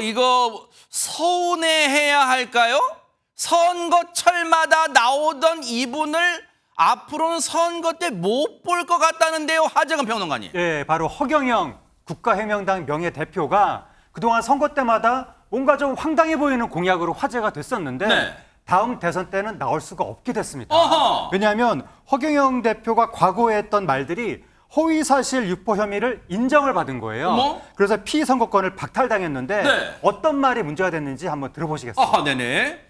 이거 서운해해야 할까요? 선거철마다 나오던 이분을 앞으로는 선거 때 못 볼 것 같다는데요, 하재근 평론가님. 예, 바로 허경영 국가해명당 명예대표가 그동안 선거 때마다 뭔가 좀 황당해 보이는 공약으로 화제가 됐었는데 네. 다음 대선 때는 나올 수가 없게 됐습니다. 어허. 왜냐하면 허경영 대표가 과거에 했던 말들이 허위사실 유포 혐의를 인정을 받은 거예요. 어머? 그래서 피선거권을 박탈당했는데 네. 어떤 말이 문제가 됐는지 한번 들어보시겠습니다. 네네.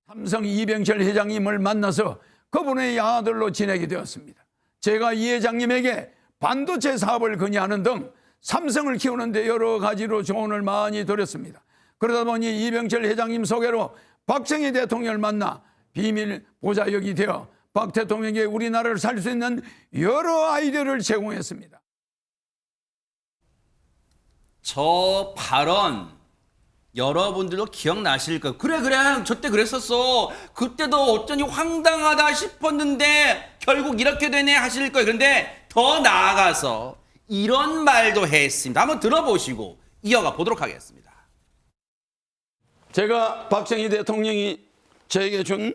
삼성 이병철 회장님을 만나서 그분의 아들로 지내게 되었습니다. 제가 이 회장님에게 반도체 사업을 건의하는 등 삼성을 키우는데 여러 가지로 조언을 많이 드렸습니다. 그러다 보니 이병철 회장님 소개로 박정희 대통령을 만나 비밀 보좌역이 되어 박 대통령에게 우리나라를 살 수 있는 여러 아이디어를 제공했습니다. 저 발언 여러분들도 기억나실 거예요. 그래 저 때 그랬었어. 그때도 어쩐지 황당하다 싶었는데 결국 이렇게 되네 하실 거예요. 그런데 더 나아가서 이런 말도 했습니다. 한번 들어보시고 이어가 보도록 하겠습니다. 제가 박정희 대통령이 저에게 준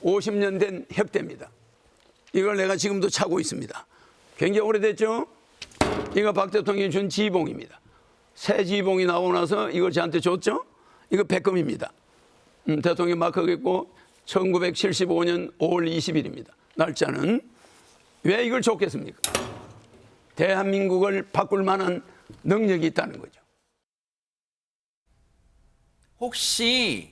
50년 된 협대입니다. 이걸 내가 지금도 차고 있습니다. 굉장히 오래됐죠? 이거 박 대통령이 준 지봉입니다. 새 지봉이 나오고 나서 이걸 저한테 줬죠? 이거 백금입니다. 대통령 마크가 있고 1975년 5월 20일입니다. 날짜는. 왜 이걸 줬겠습니까? 대한민국을 바꿀 만한 능력이 있다는 거죠. 혹시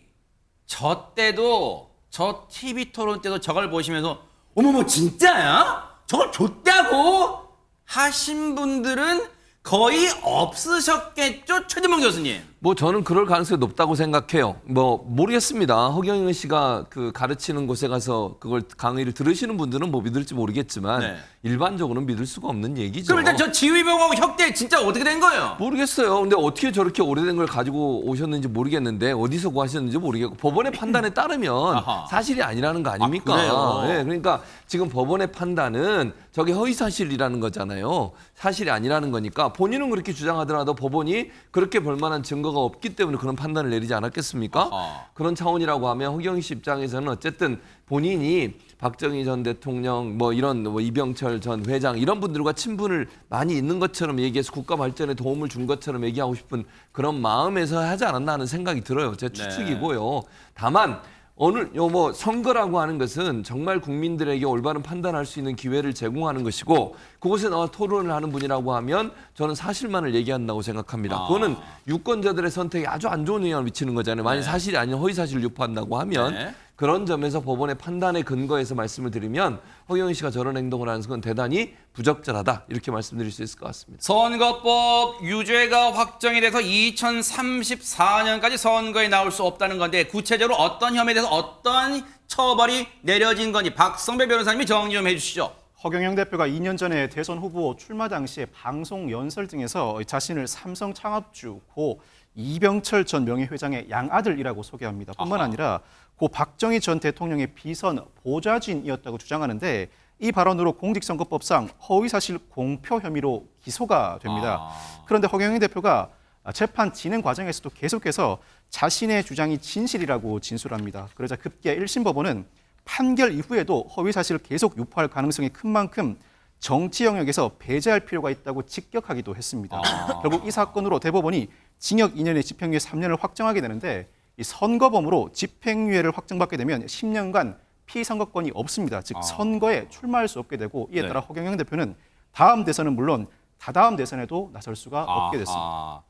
저 때도 저 TV 토론 때도 저걸 보시면서 어머머 진짜야? 저걸 줬다고? 하신 분들은 거의 없으셨겠죠? 최진봉 교수님. 뭐 저는 그럴 가능성이 높다고 생각해요. 뭐 모르겠습니다. 허경영 씨가 그 가르치는 곳에 가서 그걸 강의를 들으시는 분들은 뭐 믿을지 모르겠지만 네. 일반적으로는 믿을 수가 없는 얘기죠. 그럼 일단 저 지휘봉하고 협대 진짜 어떻게 된 거예요? 모르겠어요. 근데 어떻게 저렇게 오래된 걸 가지고 오셨는지 모르겠는데 어디서 구하셨는지 모르겠고 법원의 판단에 따르면 아하. 사실이 아니라는 거 아닙니까? 아, 그래요? 네, 그러니까 지금 법원의 판단은 저게 허위 사실이라는 거잖아요. 사실이 아니라는 거니까 본인은 그렇게 주장하더라도 법원이 그렇게 볼 만한 증거가 없기 때문에 그런 판단을 내리지 않았겠습니까? 아하. 그런 차원이라고 하면 허경영 씨 입장에서는 어쨌든 본인이 박정희 전 대통령 뭐 이런 뭐 이병철 전 회장 이런 분들과 친분을 많이 있는 것처럼 얘기해서 국가 발전에 도움을 준 것처럼 얘기하고 싶은 그런 마음에서 하지 않았나 하는 생각이 들어요. 제 추측이고요. 다만 오늘 뭐 선거라고 하는 것은 정말 국민들에게 올바른 판단할 수 있는 기회를 제공하는 것이고 그곳에 나와 토론을 하는 분이라고 하면 저는 사실만을 얘기한다고 생각합니다. 그거는 유권자들의 선택에 아주 안 좋은 영향을 미치는 거잖아요. 만약 사실이 아닌 허위 사실을 유포한다고 하면 네. 그런 점에서 법원의 판단에 근거해서 말씀을 드리면 허경영 씨가 저런 행동을 하는 것은 대단히 부적절하다 이렇게 말씀드릴 수 있을 것 같습니다. 선거법 유죄가 확정이 돼서 2034년까지 선거에 나올 수 없다는 건데 구체적으로 어떤 혐의에 대해서 어떤 처벌이 내려진 건지 박성배 변호사님이 정리 좀 해주시죠. 허경영 대표가 2년 전에 대선 후보 출마 당시에 방송 연설 등에서 자신을 삼성 창업주 고 이병철 전 명예회장의 양아들이라고 소개합니다. 뿐만 아니라 고 박정희 전 대통령의 비선 보좌진이었다고 주장하는데 이 발언으로 공직선거법상 허위사실 공표 혐의로 기소가 됩니다. 그런데 허경영 대표가 재판 진행 과정에서도 계속해서 자신의 주장이 진실이라고 진술합니다. 그러자 급기야 1심 법원은 판결 이후에도 허위사실을 계속 유포할 가능성이 큰 만큼 정치 영역에서 배제할 필요가 있다고 직격하기도 했습니다. 결국 이 사건으로 대법원이 징역 2년에 집행유예 3년을 확정하게 되는데 이 선거범으로 집행유예를 확정받게 되면 10년간 피선거권이 없습니다. 즉 선거에 출마할 수 없게 되고 이에 따라 허경영 대표는 다음 대선은 물론 다다음 대선에도 나설 수가 없게 됐습니다.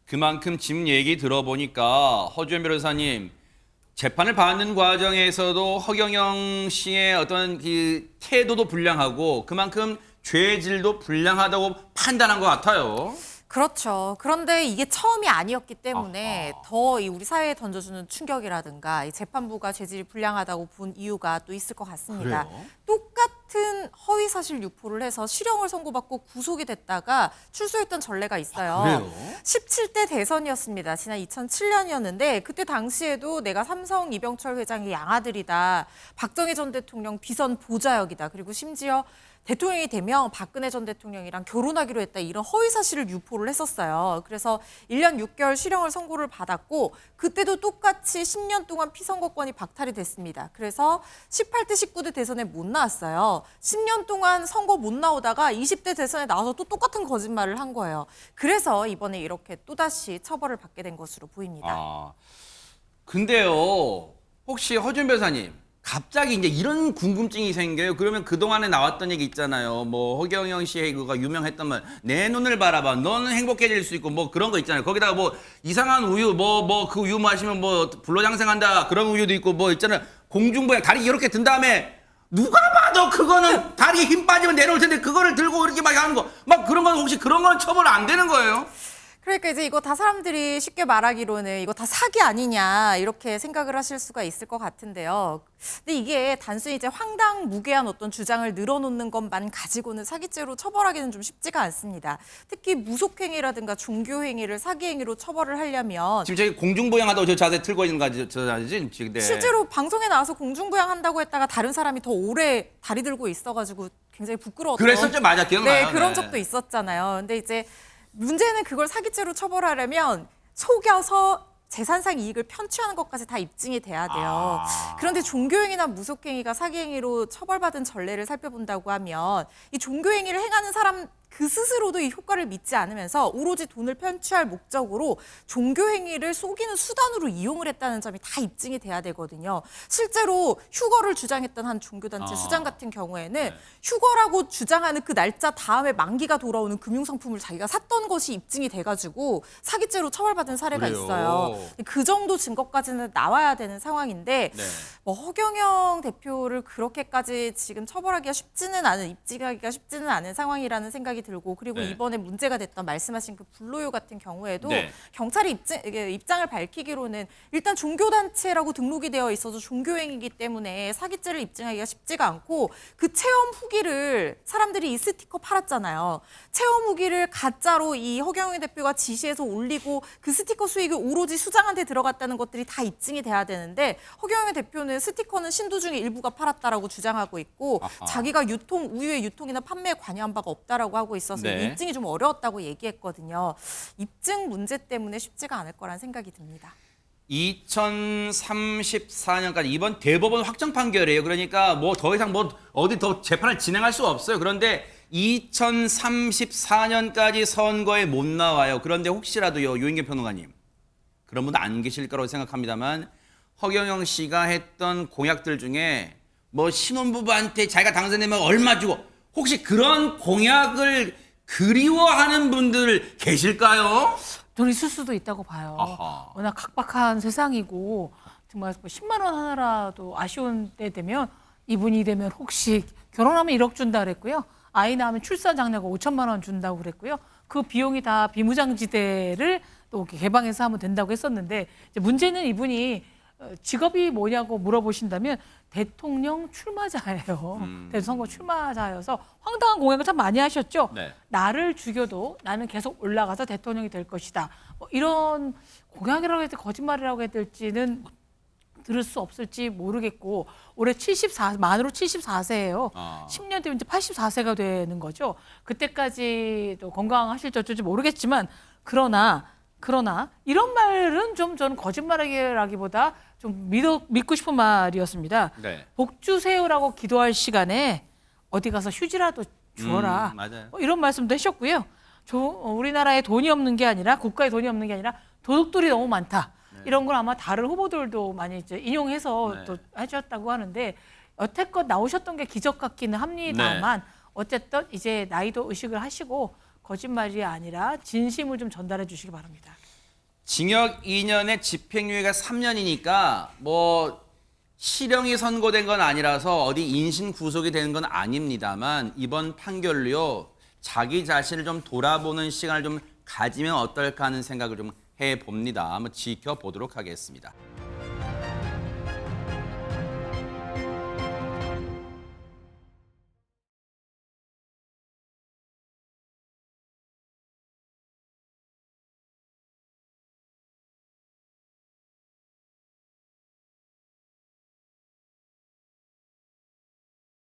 그만큼 지금 얘기 들어보니까 허주현 변호사님 재판을 받는 과정에서도 허경영 씨의 어떤 그 태도도 불량하고 그만큼 죄질도 불량하다고 판단한 것 같아요. 그렇죠. 그런데 이게 처음이 아니었기 때문에 더 이 우리 사회에 던져주는 충격이라든가 이 재판부가 죄질이 불량하다고 본 이유가 또 있을 것 같습니다. 그래요? 똑같은 허위사실 유포를 해서 실형을 선고받고 구속이 됐다가 출소했던 전례가 있어요. 그래요? 17대 대선이었습니다. 지난 2007년이었는데 그때 당시에도 내가 삼성 이병철 회장의 양아들이다. 박정희 전 대통령 비선 보좌역이다. 그리고 심지어 대통령이 되면 박근혜 전 대통령이랑 결혼하기로 했다 이런 허위 사실을 유포를 했었어요. 그래서 1년 6개월 실형을 선고를 받았고 그때도 똑같이 10년 동안 피선거권이 박탈이 됐습니다. 그래서 18대 19대 대선에 못 나왔어요. 10년 동안 선거 못 나오다가 20대 대선에 나와서 또 똑같은 거짓말을 한 거예요. 그래서 이번에 이렇게 또다시 처벌을 받게 된 것으로 보입니다. 아, 근데요, 혹시 허준 변호사님, 갑자기 이제 이런 궁금증이 생겨요. 그러면 그동안에 나왔던 얘기 있잖아요. 뭐 허경영 씨의 그가 유명했던 말, 내 눈을 바라봐, 너는 행복해질 수 있고 뭐 그런 거 있잖아요. 거기다가 뭐 이상한 우유, 뭐 그 우유 마시면 뭐 불로장생한다 그런 우유도 있고 뭐 있잖아요. 공중부양 다리 이렇게 든 다음에 누가 봐도 그거는 다리에 힘 빠지면 내려올 텐데 그거를 들고 이렇게 막 하는 거, 막 그런 건 혹시 그런 건 처벌 안 되는 거예요? 그러니까 이제 이거 다 사람들이 쉽게 말하기로는 이거 다 사기 아니냐 이렇게 생각을 하실 수가 있을 것 같은데요. 근데 이게 단순히 이제 황당무계한 어떤 주장을 늘어놓는 것만 가지고는 사기죄로 처벌하기는 좀 쉽지가 않습니다. 특히 무속행위라든가 종교행위를 사기행위로 처벌을 하려면 지금 저기 공중부양하다고 저 자세 틀고 있는 거 저 아니지? 지금 네. 실제로 방송에 나와서 공중부양한다고 했다가 다른 사람이 더 오래 다리 들고 있어가지고 굉장히 부끄러웠던 그랬었죠, 맞아, 기억나요. 네, 그런 네. 적도 있었잖아요. 근데 이제 문제는 그걸 사기죄로 처벌하려면 속여서 재산상 이익을 편취하는 것까지 다 입증이 돼야 돼요. 그런데 종교행위나 무속행위가 사기행위로 처벌받은 전례를 살펴본다고 하면 이 종교행위를 행하는 사람 그 스스로도 이 효과를 믿지 않으면서 오로지 돈을 편취할 목적으로 종교행위를 속이는 수단으로 이용을 했다는 점이 다 입증이 돼야 되거든요. 실제로 휴거를 주장했던 한 종교단체 수장 같은 경우에는 휴거라고 주장하는 그 날짜 다음에 만기가 돌아오는 금융상품을 자기가 샀던 것이 입증이 돼가지고 사기죄로 처벌받은 사례가 그래요? 있어요. 그 정도 증거까지는 나와야 되는 상황인데 네. 뭐 허경영 대표를 그렇게까지 지금 처벌하기가 쉽지는 않은, 입증하기가 쉽지는 않은 상황이라는 생각이 들고 그리고 네. 이번에 문제가 됐던 말씀하신 그 불로요 같은 경우에도 네. 경찰이 입장을 밝히기로는 일단 종교단체라고 등록이 되어 있어서 종교행위이기 때문에 사기죄를 입증하기가 쉽지가 않고 그 체험 후기를 사람들이 이 스티커 팔았잖아요. 체험 후기를 가짜로 이 허경영 대표가 지시해서 올리고 그 스티커 수익이 오로지 수장한테 들어갔다는 것들이 다 입증이 돼야 되는데 허경영 대표는 스티커는 신도 중에 일부가 팔았다라고 주장하고 있고 자기가 우유의 유통이나 판매에 관여한 바가 없다라고 하고 있어서 네. 입증이 좀 어려웠다고 얘기했거든요. 입증 문제 때문에 쉽지가 않을 거란 생각이 듭니다. 2034년까지 이번 대법원 확정 판결이에요. 그러니까 뭐 더 이상 뭐 어디 더 재판을 진행할 수 없어요. 그런데 2034년까지 선거에 못 나와요. 그런데 혹시라도요, 유인경 평론가님, 그런 분 안 계실 거라고 생각합니다만 허경영 씨가 했던 공약들 중에 뭐 신혼부부한테 자기가 당선되면 얼마 주고 혹시 그런 공약을 그리워하는 분들 계실까요? 돈 있을 수도 있다고 봐요. 아하. 워낙 각박한 세상이고 정말 뭐 10만 원 하나라도 아쉬운 때 되면 이분이 되면 혹시 결혼하면 1억 준다 그랬고요. 아이 낳으면 출산 장려가 5천만 원 준다고 그랬고요. 그 비용이 다 비무장지대를 또 이렇게 개방해서 하면 된다고 했었는데 이제 문제는 이분이 직업이 뭐냐고 물어보신다면 대통령 출마자예요. 대선거 출마자여서 황당한 공약을 참 많이 하셨죠. 네. 나를 죽여도 나는 계속 올라가서 대통령이 될 것이다. 뭐 이런 공약이라고 해도 거짓말이라고 해야 될지는 들을 수 없을지 모르겠고 올해 만으로 74세예요. 10년 뒤면 이제 84세가 되는 거죠. 그때까지 또 건강하실지 어쩔지 모르겠지만 그러나 이런 말은 좀 저는 거짓말이라기보다 좀 믿고 싶은 말이었습니다. 네. 복 주세요라고 기도할 시간에 어디 가서 휴지라도 주어라. 맞아요. 뭐 이런 말씀도 하셨고요. 우리나라에 돈이 없는 게 아니라 국가에 돈이 없는 게 아니라 도둑들이 너무 많다. 이런 걸 아마 다른 후보들도 많이 이제 인용해서 네. 또 하셨다고 하는데 여태껏 나오셨던 게 기적 같기는 합니다만 어쨌든 이제 나이도 의식을 하시고 거짓말이 아니라 진심을 좀 전달해 주시기 바랍니다. 징역 2년에 집행유예가 3년이니까 뭐 실형이 선고된 건 아니라서 어디 인신 구속이 되는 건 아닙니다만 이번 판결로요 자기 자신을 좀 돌아보는 시간을 좀 가지면 어떨까 하는 생각을 좀 해봅니다. 한번 지켜보도록 하겠습니다.